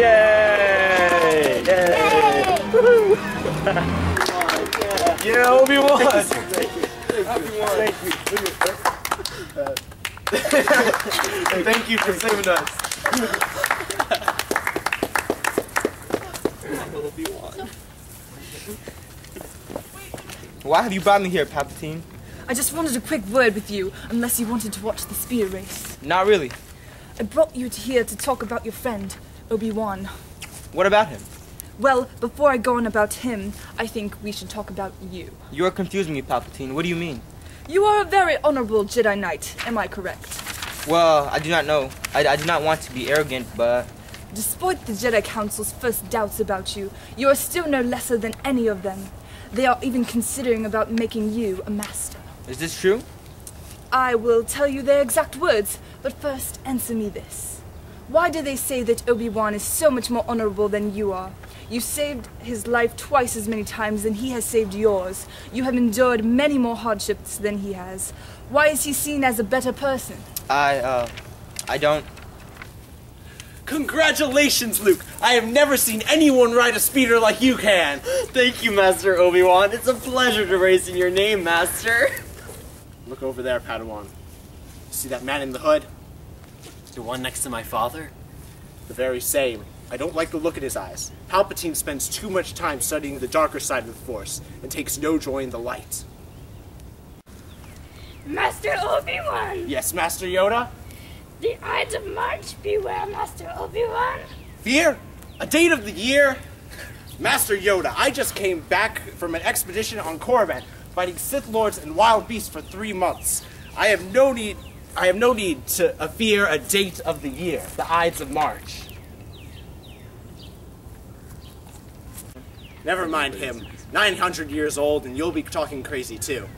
Yay! Yay! Woohoo! Yeah, Obi-Wan! Thank you. Thank you for saving us. Why have you brought me here, Palpatine? I just wanted a quick word with you, unless you wanted to watch the speed race. Not really. I brought you here to talk about your friend, Obi-Wan. What about him? Well, before I go on about him, I think we should talk about you. You are confusing me, Palpatine. What do you mean? You are a very honorable Jedi Knight, am I correct? Well, I do not know. I do not want to be arrogant, but... Despite the Jedi Council's first doubts about you, you are still no lesser than any of them. They are even considering about making you a master. Is this true? I will tell you their exact words, but first answer me this. Why do they say that Obi-Wan is so much more honorable than you are? You saved his life twice as many times than he has saved yours. You have endured many more hardships than he has. Why is he seen as a better person? I don't... Congratulations, Luke! I have never seen anyone ride a speeder like you can! Thank you, Master Obi-Wan. It's a pleasure to race in your name, Master. Look over there, Padawan. See that man in the hood? The one next to my father? The very same. I don't like the look in his eyes. Palpatine spends too much time studying the darker side of the Force and takes no joy in the light. Master Obi-Wan! Yes, Master Yoda? The Ides of March, beware, Master Obi-Wan! Fear? A date of the year? Master Yoda, I just came back from an expedition on Korriban, fighting Sith Lords and wild beasts for 3 months. I have no need to fear a date of the year, the Ides of March. Never mind him. 900 years old, and you'll be talking crazy too.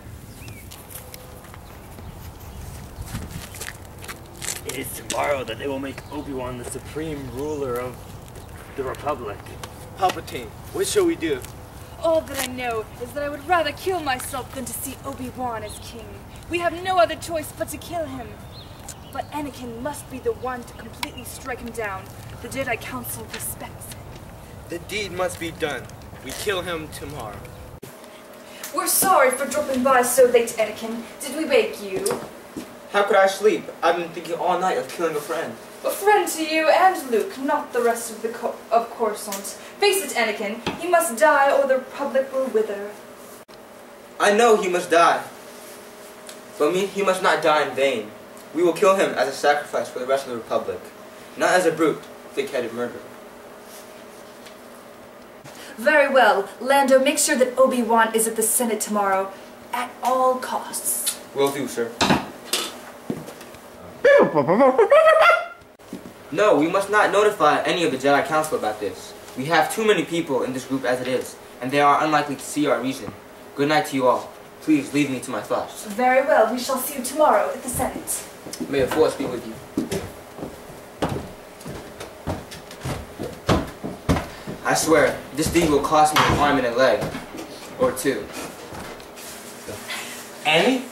It is tomorrow that they will make Obi-Wan the supreme ruler of the Republic. Palpatine, what shall we do? All that I know is that I would rather kill myself than to see Obi-Wan as king. We have no other choice but to kill him. But Anakin must be the one to completely strike him down. The Jedi Council respects him. The deed must be done. We kill him tomorrow. We're sorry for dropping by so late, Anakin. Did we wake you? How could I sleep? I've been thinking all night of killing a friend. A friend to you and Luke, not the rest of the Coruscant. Face it, Anakin. He must die or the Republic will wither. I know he must die. But he must not die in vain. We will kill him as a sacrifice for the rest of the Republic. Not as a brute, thick-headed murderer. Very well. Lando, make sure that Obi-Wan is at the Senate tomorrow, at all costs. Will do, sir. No, we must not notify any of the Jedi Council about this. We have too many people in this group as it is, and they are unlikely to see our reason. Good night to you all. Please leave me to my thoughts. Very well. We shall see you tomorrow at the Senate. May the Force be with you. I swear, this deed will cost me an arm and a leg. Or two. Annie?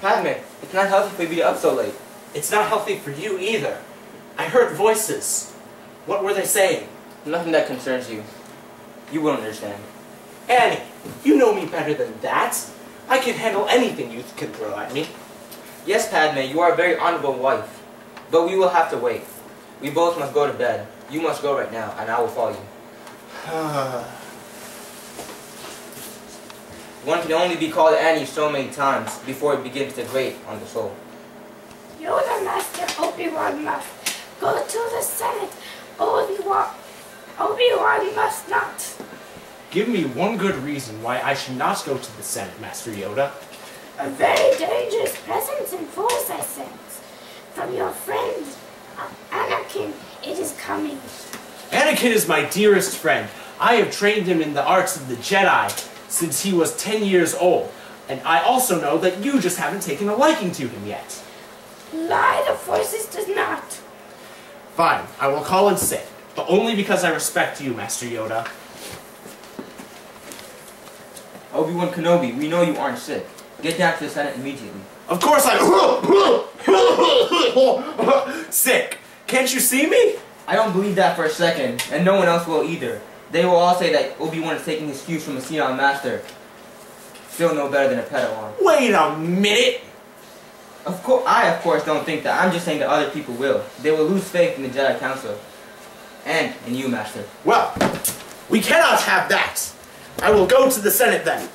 Padme, it's not healthy for you to be up so late. It's not healthy for you either. I heard voices. What were they saying? Nothing that concerns you. You won't understand. Annie, you know me better than that. I can handle anything you can throw at me. Yes, Padme, you are a very honorable wife. But we will have to wait. We both must go to bed. You must go right now, and I will follow you. One can only be called Annie so many times before it begins to grate on the soul. Yoda, Master Obi-Wan must go to the Senate. Obi-Wan must not. Give me one good reason why I should not go to the Senate, Master Yoda. A very dangerous presence and force I sense. From your friend, Anakin, it is coming. Anakin is my dearest friend. I have trained him in the arts of the Jedi since he was 10 years old. And I also know that you just haven't taken a liking to him yet. Lie, the forces does not. Fine, I will call in sick, but only because I respect you, Master Yoda. Obi-Wan Kenobi, we know you aren't sick. Get down to the Senate immediately. Of course I'm sick. Can't you see me? I don't believe that for a second, and no one else will either. They will all say that Obi-Wan is taking his cues from a senile master. Still no better than a Padawan. Wait a minute! Of course don't think that. I'm just saying that other people will. They will lose faith in the Jedi Council. And in you, Master. Well, we cannot have that. I will go to the Senate then.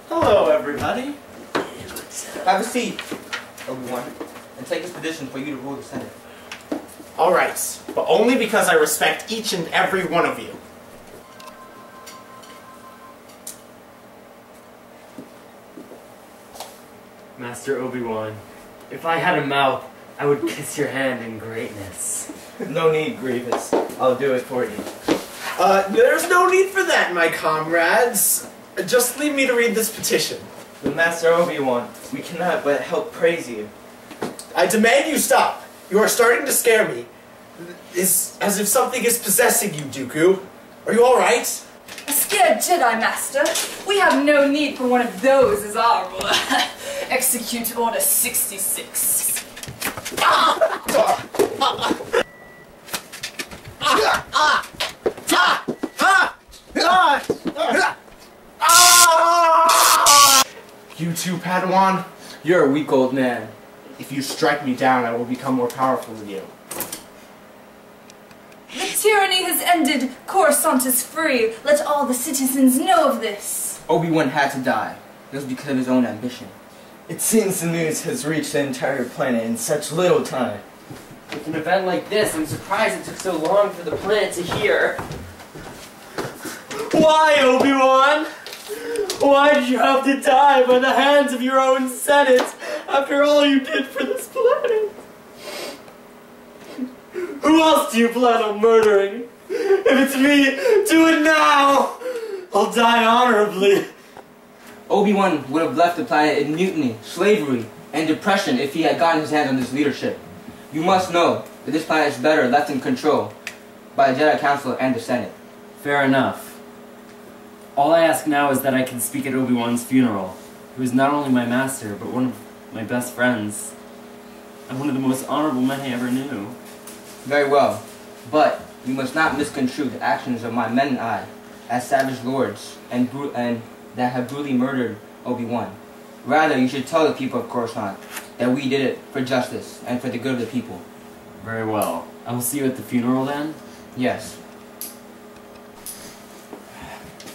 Hello, everybody. Have a seat, Obi-Wan, and take this position for you to rule the Senate. All right, but only because I respect each and every one of you. Master Obi-Wan, if I had a mouth, I would kiss your hand in greatness. No need, Grievous. I'll do it for you. There's no need for that, my comrades. Just leave me to read this petition. But Master Obi-Wan, we cannot but help praise you. I demand you stop. You are starting to scare me. It's as if something is possessing you, Dooku. Are you alright? A scared Jedi Master? We have no need for one of those as our ruler. Execute Order 66. You too, Padawan? You're a weak old man. If you strike me down, I will become more powerful than you. The tyranny has ended. Coruscant is free. Let all the citizens know of this. Obi-Wan had to die. It was because of his own ambition. It seems the news has reached the entire planet in such little time. With an event like this, I'm surprised it took so long for the planet to hear. Why, Obi-Wan? Why did you have to die by the hands of your own Senate after all you did for this planet? Who else do you plan on murdering? If it's me, do it now! I'll die honorably. Obi-Wan would have left the planet in mutiny, slavery, and depression if he had gotten his hands on this leadership. You must know that this planet is better left in control by the Jedi Council and the Senate. Fair enough. All I ask now is that I can speak at Obi-Wan's funeral, who is not only my master, but one of my best friends, and one of the most honorable men I ever knew. Very well, but you must not misconstrue the actions of my men and I as savage lords and that have brutally murdered Obi-Wan. Rather, you should tell the people of Coruscant that we did it for justice and for the good of the people. Very well. I will see you at the funeral then? Yes.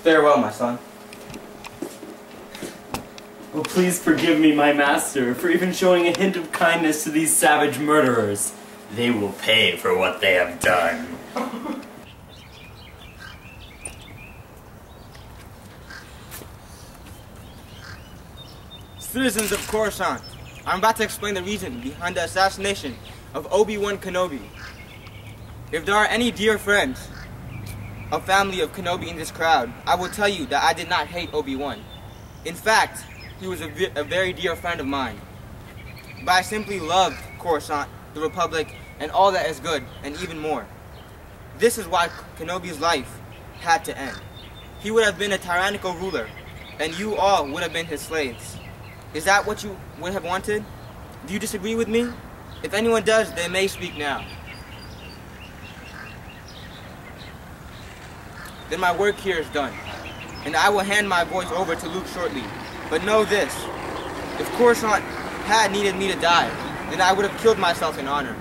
Farewell, my son. Oh, please forgive me, my master, for even showing a hint of kindness to these savage murderers. They will pay for what they have done. Citizens of Coruscant, I'm about to explain the reason behind the assassination of Obi-Wan Kenobi. If there are any dear friends, a family of Kenobi in this crowd, I will tell you that I did not hate Obi-Wan. In fact, he was a very dear friend of mine. But I simply loved Coruscant, the Republic, and all that is good, and even more. This is why Kenobi's life had to end. He would have been a tyrannical ruler, and you all would have been his slaves. Is that what you would have wanted? Do you disagree with me? If anyone does, they may speak now. Then my work here is done, and I will hand my voice over to Luke shortly. But know this, if Coruscant had needed me to die, then I would have killed myself in honor.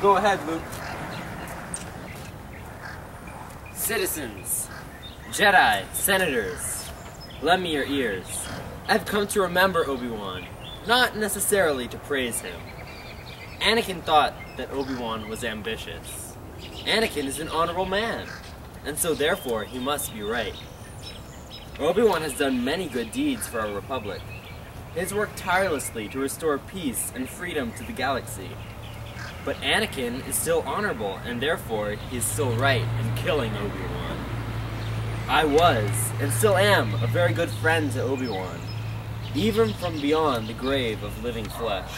Go ahead, Luke. Citizens, Jedi, senators, lend me your ears. I've come to remember Obi-Wan, not necessarily to praise him. Anakin thought that Obi-Wan was ambitious. Anakin is an honorable man, and so therefore he must be right. Obi-Wan has done many good deeds for our Republic. He has worked tirelessly to restore peace and freedom to the galaxy. But Anakin is still honorable, and therefore he is still right in killing Obi-Wan. I was, and still am, a very good friend to Obi-Wan, even from beyond the grave of living flesh.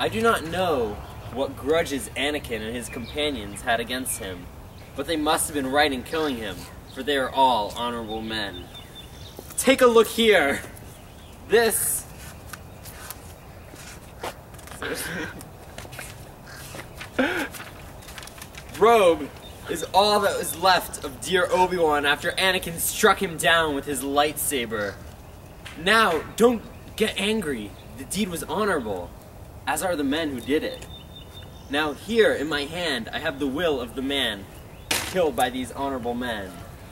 I do not know what grudges Anakin and his companions had against him, but they must have been right in killing him, for they are all honorable men. Take a look here. This robe is all that was left of dear Obi-Wan after Anakin struck him down with his lightsaber. Now, don't get angry. The deed was honorable, as are the men who did it. Now here in my hand I have the will of the man killed by these honorable men,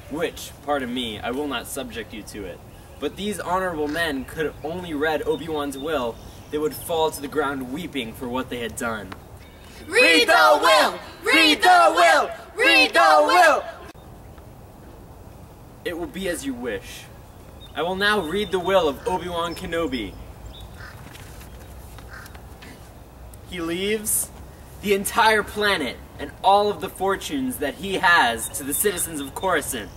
which, pardon me, I will not subject you to it. But these honorable men could only read Obi-Wan's will, they would fall to the ground weeping for what they had done. Read the will! Read the will! Read the will! It will be as you wish. I will now read the will of Obi-Wan Kenobi. He leaves the entire planet and all of the fortunes that he has to the citizens of Coruscant.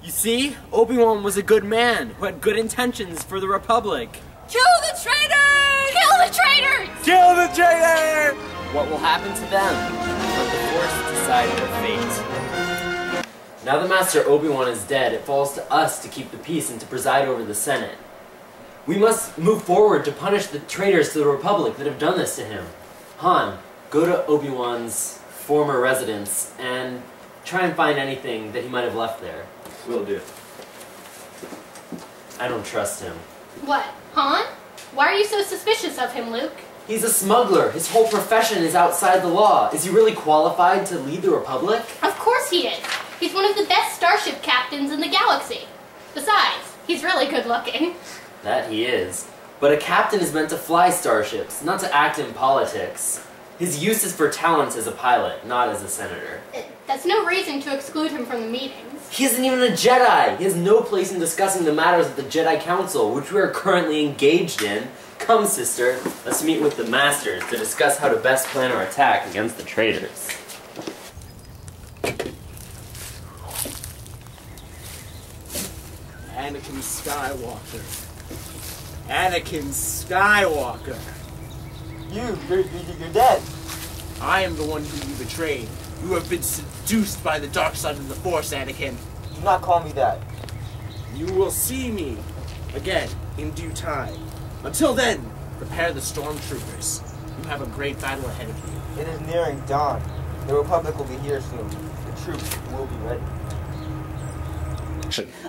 You see, Obi-Wan was a good man who had good intentions for the Republic. Kill the traitors! Kill the traitors! Kill the traitor! What will happen to them? Let the Force decide their fate. Now that Master Obi-Wan is dead, it falls to us to keep the peace and to preside over the Senate. We must move forward to punish the traitors to the Republic that have done this to him. Han, go to Obi-Wan's former residence and try and find anything that he might have left there. Will do. I don't trust him. What, Han? Why are you so suspicious of him, Luke? He's a smuggler. His whole profession is outside the law. Is he really qualified to lead the Republic? Of course he is. He's one of the best starship captains in the galaxy. Besides, he's really good looking. That he is. But a captain is meant to fly starships, not to act in politics. His use is for talents as a pilot, not as a senator. That's no reason to exclude him from the meetings. He isn't even a Jedi! He has no place in discussing the matters of the Jedi Council, which we are currently engaged in. Come, sister, let's meet with the Masters to discuss how to best plan our attack against the traitors. Anakin Skywalker. Anakin Skywalker. You're dead. I am the one who you betrayed. You have been seduced by the dark side of the Force, Anakin. Do not call me that. You will see me again in due time. Until then, prepare the stormtroopers. You have a great battle ahead of you. It is nearing dawn. The Republic will be here soon. The troops will be ready.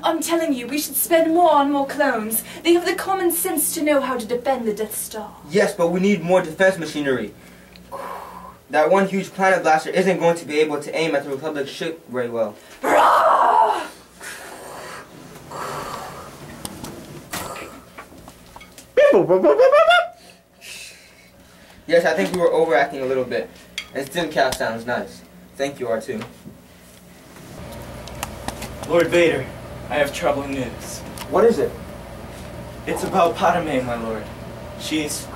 I'm telling you, we should spend more on more clones. They have the common sense to know how to defend the Death Star. Yes, but we need more defense machinery. That one huge planet blaster isn't going to be able to aim at the Republic ship very well. Yes, I think we were overacting a little bit. And Stimcast sounds nice. Thank you, R2. Lord Vader, I have troubling news. What is it? It's about Padme, my lord. She's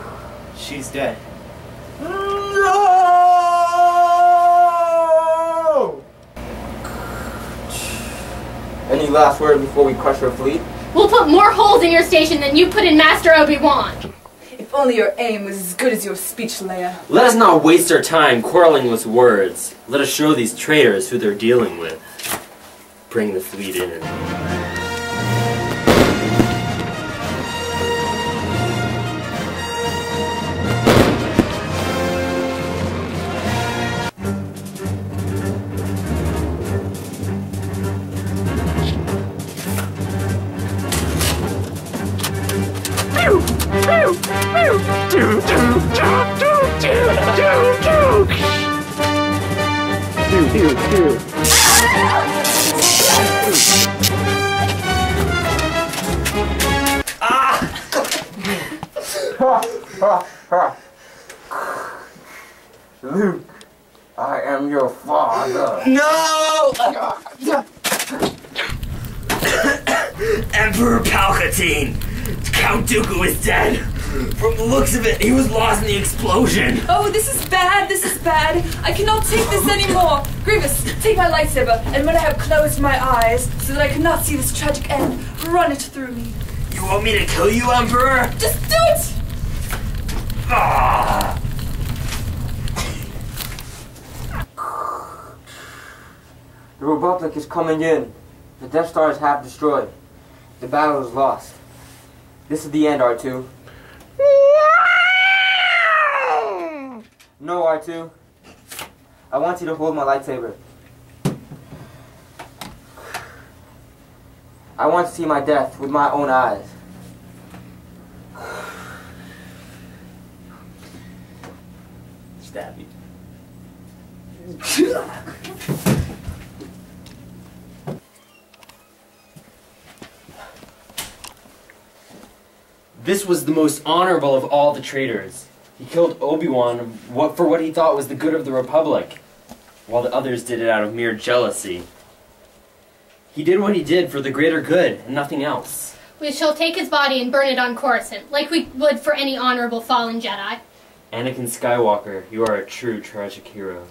dead. No! Any last word before we crush her fleet? We'll put more holes in your station than you put in Master Obi-Wan. If only your aim was as good as your speech, Leia. Let us not waste our time quarreling with words. Let us show these traitors who they're dealing with. Bring the fleet in. Luke, I am your father. No! Emperor Palpatine! Count Dooku is dead! From the looks of it, he was lost in the explosion! Oh, this is bad, this is bad. I cannot take this anymore. Grievous, take my lightsaber, and when I have closed my eyes, so that I cannot see this tragic end, run it through me. You want me to kill you, Emperor? Just do it! The The Republic is coming in. The Death Star is half destroyed. The battle is lost. This is the end, R2. No, R2. I want you to hold my lightsaber. I want to see my death with my own eyes. Stab you. This was the most honorable of all the traitors. He killed Obi-Wan for what he thought was the good of the Republic, while the others did it out of mere jealousy. He did what he did for the greater good, and nothing else. We shall take his body and burn it on Coruscant, like we would for any honorable fallen Jedi. Anakin Skywalker, you are a true tragic hero.